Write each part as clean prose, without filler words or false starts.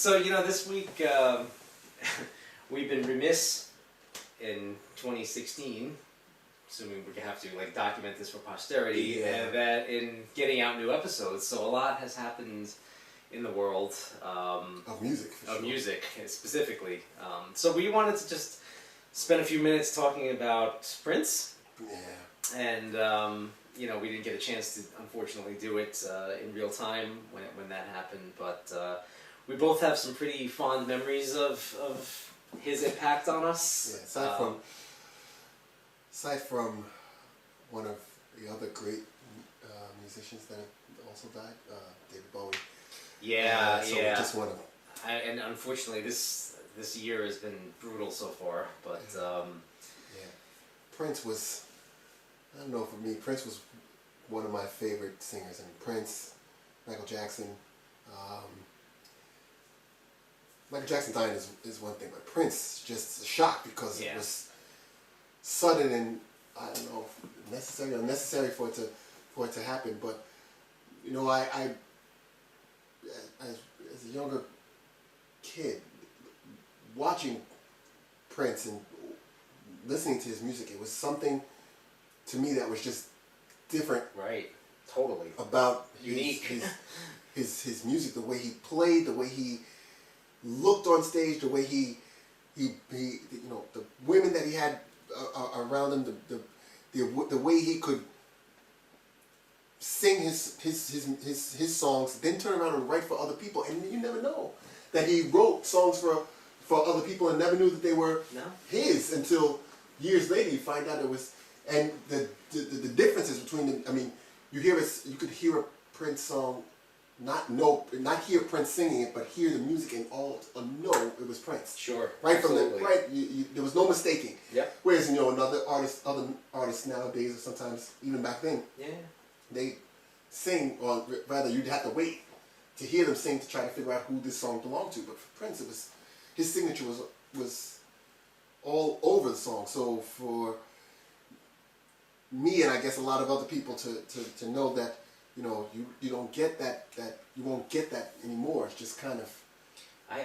So, this week we've been remiss in 2016, assuming we have to document this for posterity, that in getting out new episodes. So a lot has happened in the world of music, music specifically. So we wanted to just spend a few minutes talking about Prince. Yeah. And we didn't get a chance to, unfortunately, do it in real time when that happened, but we both have some pretty fond memories of his impact on us. Yeah, aside from one of the other great musicians that also died, David Bowie. Yeah, so yeah. We just want to. And unfortunately, this year has been brutal so far. But Prince was. I don't know, for me, Prince was one of my favorite singers. I mean, Prince, Michael Jackson. Michael Jackson dying is one thing, but Prince just a shock because it was sudden and I don't know, necessary or unnecessary for it to happen. But I as a younger kid, watching Prince and listening to his music, it was something to me that was just different. Right, totally. About unique. His music, the way he played, the way he looked on stage, the way he the women that he had around him, the way he could sing his songs, then turn around and write for other people, and you never know that he wrote songs for other people and never knew that they were his until years later you find out it was. And the differences between them, I mean, you could hear a Prince song, not hear Prince singing it, but hear the music and know it was Prince. Sure. Right absolutely. from there was no mistaking. Yep. Whereas other artists nowadays, or sometimes even back then, they sing, or rather you'd have to wait to hear them sing to try to figure out who this song belonged to. But for Prince, his signature was all over the song. So for me and I guess a lot of other people to know that you don't get that you won't get that anymore. It's just kind of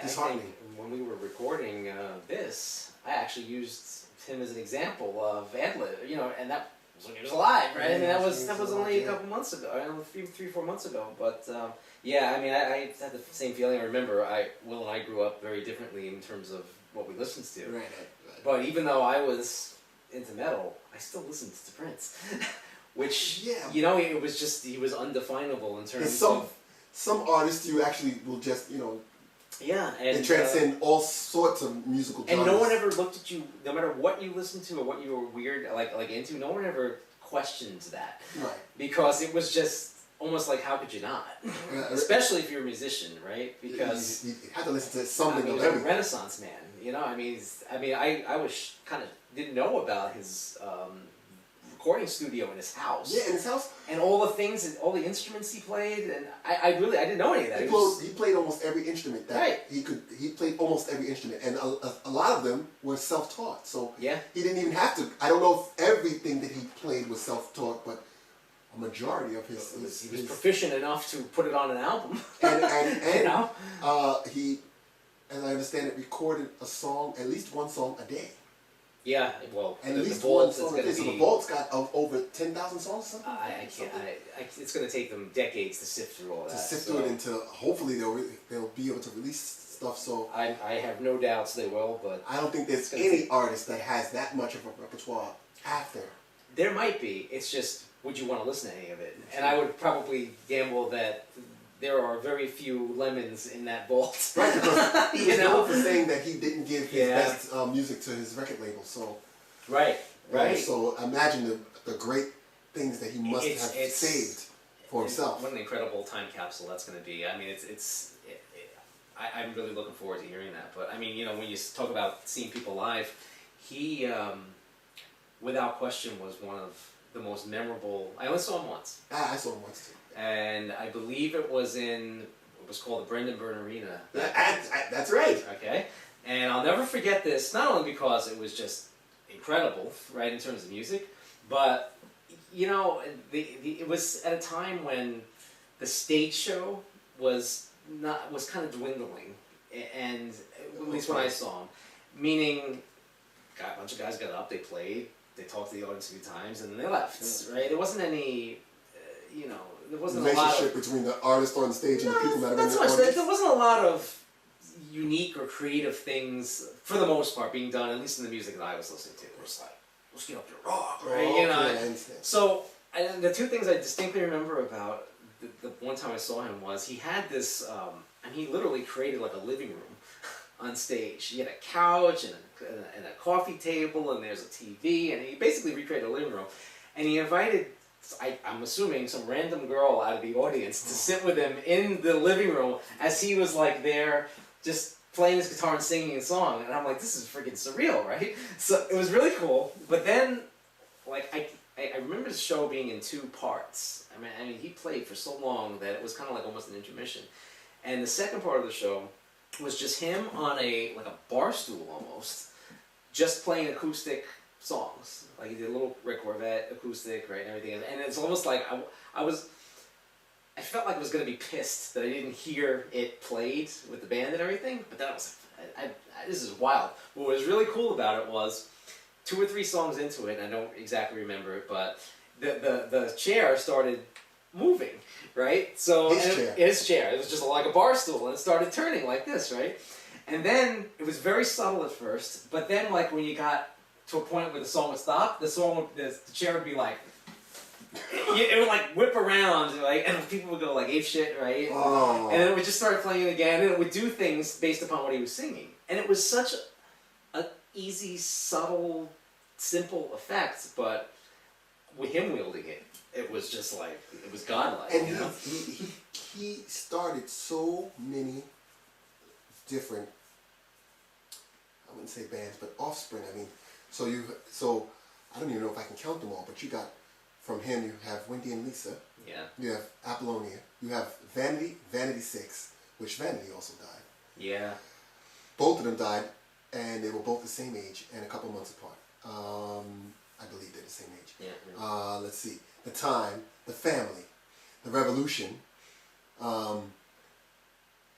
disheartening. I think when we were recording this, I actually used him as an example of ad-lib, and that was when he was alive, right? I mean, that was only a couple months ago, 3-4 months ago. But I had the same feeling. I remember Will and I grew up very differently in terms of what we listened to. Right. But even though I was into metal, I still listened to Prince, which it was just he was undefinable in terms of some artists you actually will just and they transcend all sorts of musical genres. And no one ever looked at you, no matter what you listened to or what you were weird like into. No one ever questioned that, right? Because it was just almost like, how could you not? Especially if you're a musician, right? Because you had to listen to something. He was a Renaissance man. I was kind of didn't know about his recording studio in his house. Yeah, in his house. And all the things, and all the instruments he played, and I didn't know any of that. He played almost every instrument that he could. He played almost every instrument, and a lot of them were self-taught. So he didn't even have to. I don't know if everything that he played was self-taught, but a majority of his. He was proficient enough to put it on an album. And he, as I understand it, recorded at least one song a day. Yeah, well, and at least one song a day. So the Vault's got over 10,000 songs. Something. I can't. It's going to take them decades to sift through all that. To sift through it until hopefully they'll be able to release stuff. So I have no doubts they will, but I don't think there's any artist that has that much of a repertoire after. There might be. It's just, would you want to listen to any of it? And I would probably gamble that there are very few lemons in that vault. Right, because he was known for saying that he didn't give his best music to his record label. So right. So imagine the great things that he must have saved for himself. What an incredible time capsule that's going to be. I mean, I'm really looking forward to hearing that. But I mean, when you talk about seeing people live, he, without question, was one of the most memorable. I only saw him once. I saw him once too. And I believe it was called the Brendan Byrne Arena. That's right. Okay. And I'll never forget this, not only because it was just incredible, right, in terms of music, but, it was at a time when the stage show was kind of dwindling and at least when I saw him, meaning a bunch of guys got up, they played, they talked to the audience a few times, and then they left. Right? There wasn't any, there wasn't a lot relationship between the artist on stage and the people that are in the audience. There wasn't a lot of unique or creative things, for the most part, being done, at least in the music that I was listening to. It was like, let's get up to rock, right? So, and the two things I distinctly remember about the one time I saw him was he had this, and he literally created like a living room on stage. He had a couch and a coffee table, and there's a TV, and he basically recreated a living room. And he invited, I'm assuming, some random girl out of the audience to sit with him in the living room as he was like there just playing his guitar and singing a song. And I'm like, this is freaking surreal, right? So it was really cool. But then, like, I remember the show being in two parts. I mean, he played for so long that it was kind of like almost an intermission. And the second part of the show was just him on a bar stool almost, just playing acoustic songs. Like he did a little Rick Corvette acoustic, right, and everything. And it's almost like I felt like I was going to be pissed that I didn't hear it played with the band and everything. But then I was like, this is wild. What was really cool about it was 2 or 3 songs into it, and I don't exactly remember it, but the chair started moving, right? So his chair. It was just like a bar stool, and it started turning like this, right? And then it was very subtle at first, but then like when you got to a point where the song would stop, the chair would be like, it would like whip around, like, and people would go like ape shit, right? Oh. And then it would just start playing again, and it would do things based upon what he was singing, and it was such an easy, subtle, simple effect, but with him wielding it, it was just like, it was godlike. And he started so many different, I wouldn't say bands, but offspring. I mean, so I don't even know if I can count them all, but you got, from him, you have Wendy and Lisa. Yeah. You have Apollonia. You have Vanity, Vanity 6, which Vanity also died. Yeah. Both of them died, and they were both the same age and a couple months apart. I believe they're the same age. Yeah. Let's see. The Time, The Family, The Revolution, and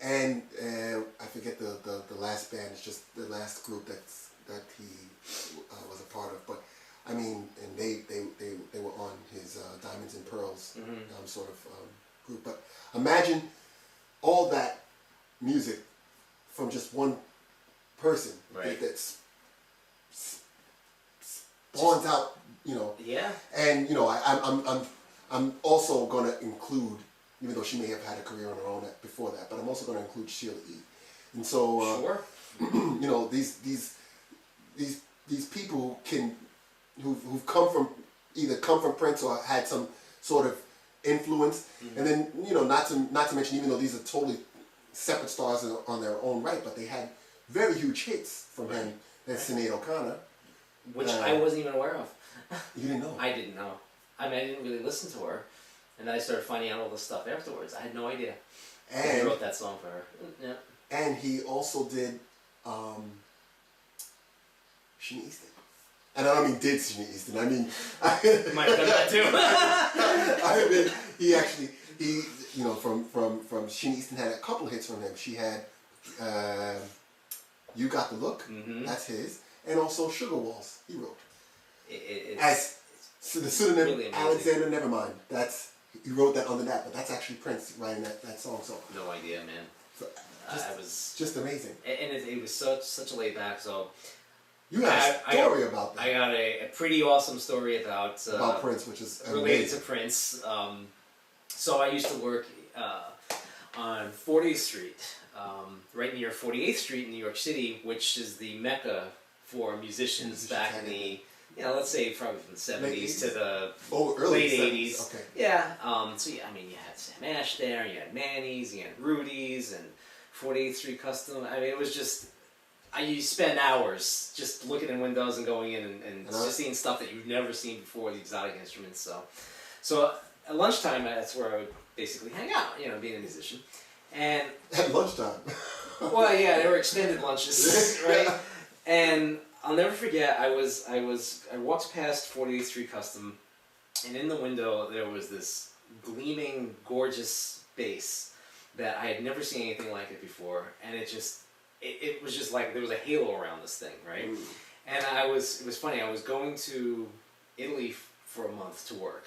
I forget the last band. It's just the last group that he was a part of. But I mean, and they were on his Diamonds and Pearls sort of group. But imagine all that music from just one person, right? That's spawns out, Yeah. And I'm also going to include, even though she may have had a career on her own before that, but I'm also going to include Sheila E. And so, sure. these people who've come from Prince or had some sort of influence, and then not to mention, even though these are totally separate stars on their own right, but they had very huge hits from him. There's Sinead O'Connor, which I wasn't even aware of. You didn't know? I didn't know. I mean, I didn't really listen to her, and then I started finding out all this stuff afterwards. I had no idea. And he wrote that song for her. Yeah. And he also did Sheena Easton. And I don't mean did Sheena Easton. I mean, might have done that too. I mean, he from Sheena Easton had a couple hits from him. She had You Got the Look. That's his. And also Sugar Walls, he wrote. As the pseudonym really Alexander Nevermind. He wrote that under that, but that's actually Prince writing that song. So no idea, man. So I was just amazing. And it was such a laid back. So you have a story about that. I got a pretty awesome story about Prince, which is related to Prince. So I used to work on 40th Street, right near 48th Street in New York City, which is the mecca for musicians back in the, let's say probably from the 70s to the late 80s. Okay. Yeah. So yeah, I mean, you had Sam Ash there, you had Manny's, you had Rudy's, and 48th Street Custom. I mean, it was just, you spend hours just looking in windows and going in and just seeing stuff that you've never seen before, the exotic instruments. So at lunchtime, that's where I would basically hang out, being a musician. And at lunchtime? Well, yeah, they were extended lunches, right? And I'll never forget, I walked past 48th Street Custom, and in the window there was this gleaming, gorgeous bass that I had never seen anything like it before, and it was just like there was a halo around this thing, right? Mm. And it was funny. I was going to Italy for a month to work,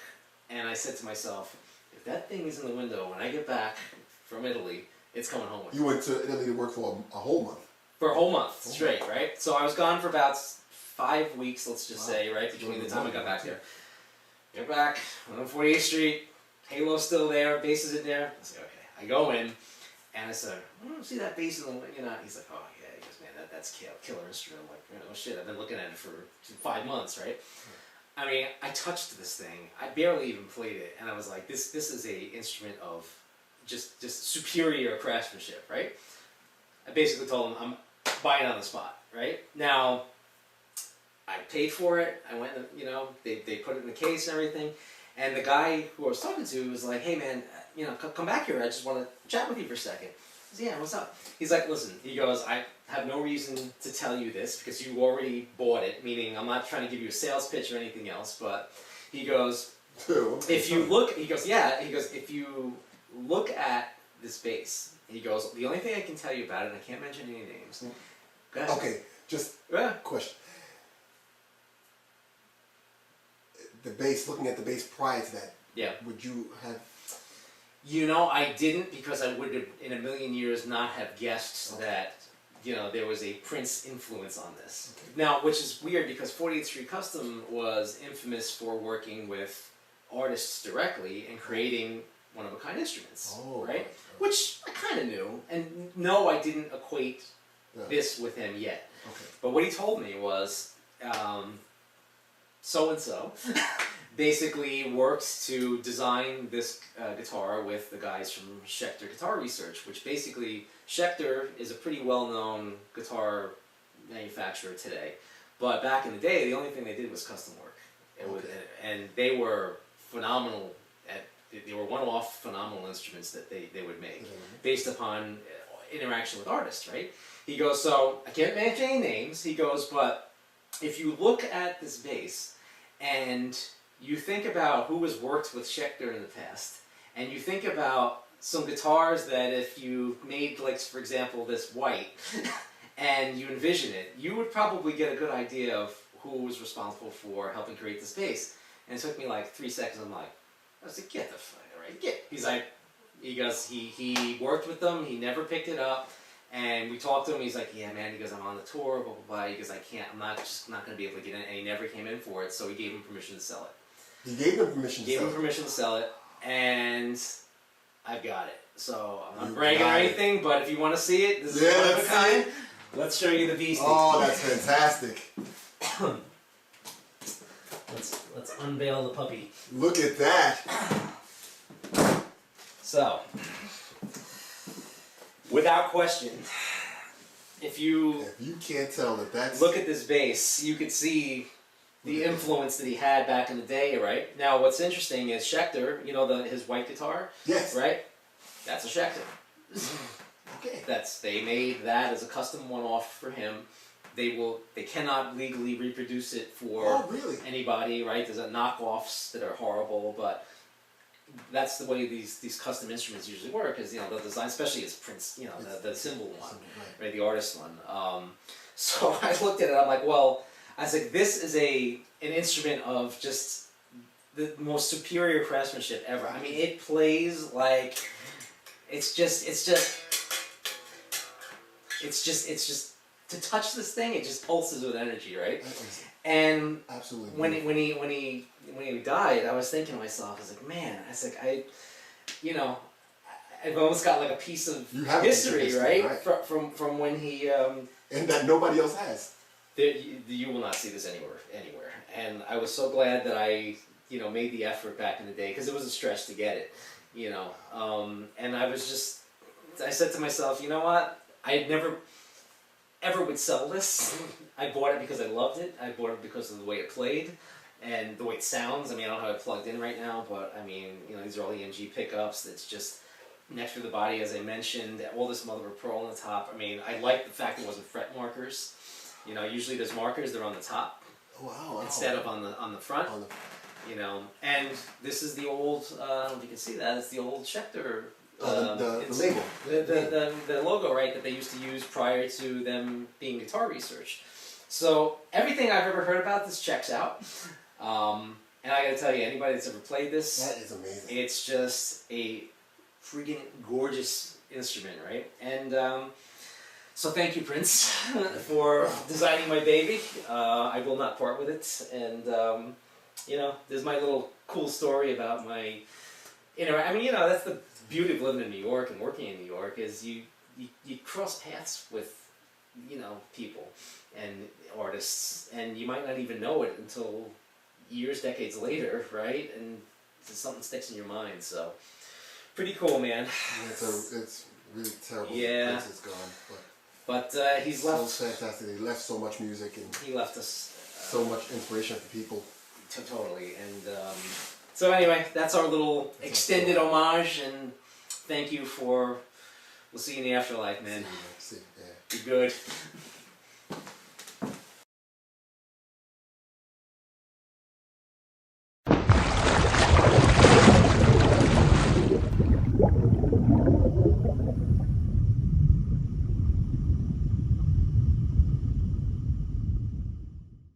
and I said to myself, if that thing is in the window when I get back from Italy, it's coming home with me. You went to Italy to work for a whole month. For a whole month straight, right? So I was gone for about 5 weeks, let's just say, right, between the time I got back there. Get back, I'm on 48th Street, Halo's still there, bass is in there. I said, okay. I go in, and I said, see that bass in the window? You know, he's like, oh yeah. He goes, man, that's killer instrument. I'm like, oh shit, I've been looking at it for 5 months, right? I mean, I touched this thing. I barely even played it, and I was like, this is a instrument of just superior craftsmanship, right? I basically told him I'm buying it on the spot, right? Now, I paid for it. I went, you know, they put it in the case and everything. And the guy who I was talking to was like, hey man, you know, come back here. I just want to chat with you for a second. I said, yeah, what's up? He's like, listen, he goes, I have no reason to tell you this because you already bought it, meaning I'm not trying to give you a sales pitch or anything else, but he goes, if you look, he goes, yeah, he goes, if you look at this bass, he goes, the only thing I can tell you about it, and I can't mention any names. Go ahead. Okay, just question. The bass, looking at the bass prior to that, would you have... You know, I didn't because I would have, in a million years, not have guessed that, you know, there was a Prince influence on this. Okay. Now, which is weird because 48th Street Custom was infamous for working with artists directly and creating one-of-a-kind instruments, right? Which I kind of knew, and no, I didn't equate this with him yet. Okay. But what he told me was, so-and-so basically worked to design this guitar with the guys from Schecter Guitar Research, which basically, Schecter is a pretty well-known guitar manufacturer today. But back in the day, the only thing they did was custom work. And they were phenomenal they were one-off phenomenal instruments that they would make based upon interaction with artists, right? He goes, so, I can't mention any names, he goes, but if you look at this bass and you think about who has worked with Schecter in the past, and you think about some guitars that if you made, like, for example, this white, and you envision it, you would probably get a good idea of who was responsible for helping create this bass. And it took me like 3 seconds, I'm like, I was like, get the fuck, right, get. He's like, he goes, he worked with them, he never picked it up, and we talked to him, he's like, yeah man, he goes, I'm on the tour, blah, blah, blah, he goes, I'm not going to be able to get in, and he never came in for it, so he gave him permission to sell it. He gave him permission to sell it? Gave him permission to sell it, and I've got it. So, I'm not bragging or anything, but if you want to see it, this is one of a kind. Let's show you the beastie. Oh, that's fantastic. Let's unveil the puppy. Look at that. So, without question, if you can't tell that that's... Look at this bass, you could see the influence that he had back in the day, right? Now, what's interesting is Schecter, you know his white guitar? Yes. Right? That's a Schecter. Okay. They made that as a custom one-off for him. They cannot legally reproduce it for anybody, right? There's knockoffs that are horrible, but that's the way these custom instruments usually work. Is, you know, the design, especially as Prince, you know, the symbol one, right? The artist one. So I looked at it. I'm like, well, I was like, this is an instrument of just the most superior craftsmanship ever. I mean, it plays like it's just to touch this thing, it just pulses with energy, right? And absolutely when he died, I was thinking to myself, I was like, man, I was like, I've almost got like a piece of history, right? From when he and that nobody else has. You will not see this anywhere. And I was so glad that I made the effort back in the day because it was a stretch to get it, and I said to myself, you know what? I never ever would sell this. I bought it because I loved it. I bought it because of the way it played and the way it sounds. I mean, I don't have it plugged in right now, but I mean, these are all EMG pickups. That's just next to the body, as I mentioned. All this mother of pearl on the top. I mean, I like the fact it wasn't fret markers. Usually there's markers. They're on the top. Wow. Instead of on the front. And this is the old. I don't know if you can see that. It's the old Schecter The label. The logo, right, that they used to use prior to them being Guitar Research. So everything I've ever heard about this checks out. And I gotta tell you, anybody that's ever played this, that is amazing. It's just a freaking gorgeous instrument, right? And so thank you, Prince, for designing my baby. I will not part with it. And you know, there's my little cool story about my, I mean, that's the beauty of living in New York and working in New York is you cross paths with, people and artists, and you might not even know it until years, decades later, right? And something sticks in your mind, so pretty cool, man. It's really terrible. Yeah. Prince is gone, but he's left. So fantastic. He left so much music and he left us so much inspiration for people. Totally, and so anyway, that's our little extended homage, and thank you for. We'll see you in the afterlife, man. See, yeah. Be good.